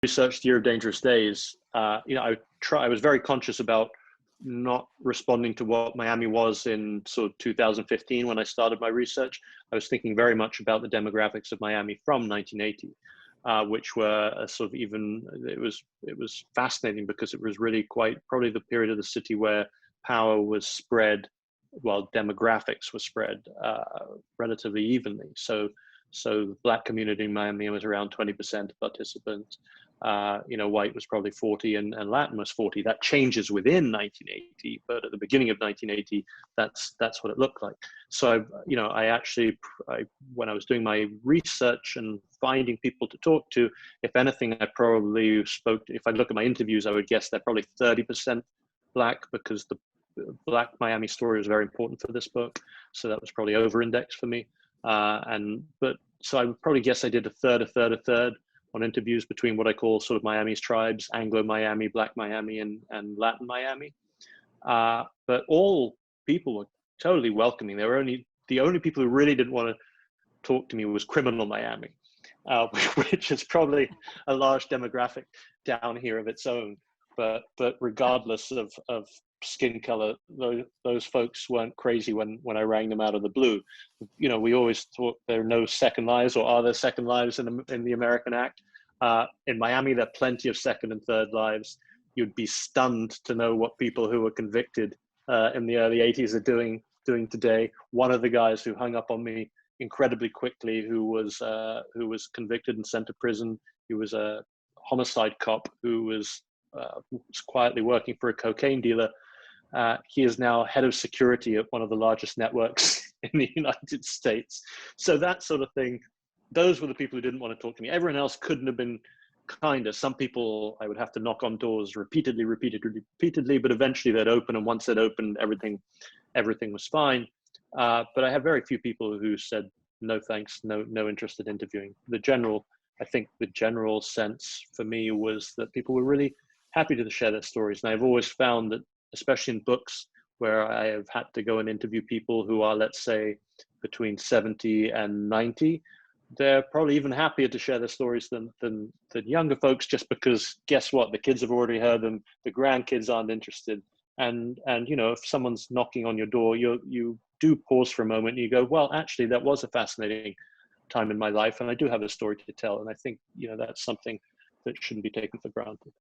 researched Year of Dangerous Days, I was very conscious about not responding to what Miami was in sort of 2015 when I started my research. I was thinking very much about the demographics of Miami from 1980, which were sort of it was fascinating because it was really quite probably the period of the city where power was spread while demographics were spread relatively evenly. So the Black community in Miami was around 20% participants. White was probably 40 and Latin was 40. That changes within 1980, but at the beginning of 1980, that's what it looked like. So, when I was doing my research and finding people to talk to, if anything, I probably if I look at my interviews, I would guess they're probably 30% Black, because the Black Miami story was very important for this book. So that was probably over-indexed for me. So I would probably guess I did a third on interviews between what I call sort of Miami's tribes: Anglo-Miami, Black Miami, and Latin Miami. But all people were totally welcoming. The only people who really didn't want to talk to me was criminal Miami, which is probably a large demographic down here of its own. But regardless of skin color, those folks weren't crazy when I rang them out of the blue. We always thought there are no second lives, or are there second lives in the American Act? In Miami, there are plenty of second and third lives. You'd be stunned to know what people who were convicted in the early 80s are doing today. One of the guys who hung up on me incredibly quickly, who was convicted and sent to prison, he was a homicide cop who was quietly working for a cocaine dealer. He is now head of security at one of the largest networks in the United States. So that sort of thing, those were the people who didn't want to talk to me. Everyone else couldn't have been kinder. Some people I would have to knock on doors repeatedly, but eventually they'd open. And once they'd opened, everything was fine. But I have very few people who said, no thanks, no interest in interviewing. I think the general sense for me was that people were really happy to share their stories. And I've always found that, especially in books where I have had to go and interview people who are, let's say, between 70 and 90, they're probably even happier to share their stories than younger folks, just because, guess what? The kids have already heard them. The grandkids aren't interested. And if someone's knocking on your door, you do pause for a moment and you go, well, actually, that was a fascinating time in my life, and I do have a story to tell. And I think, that's something that shouldn't be taken for granted.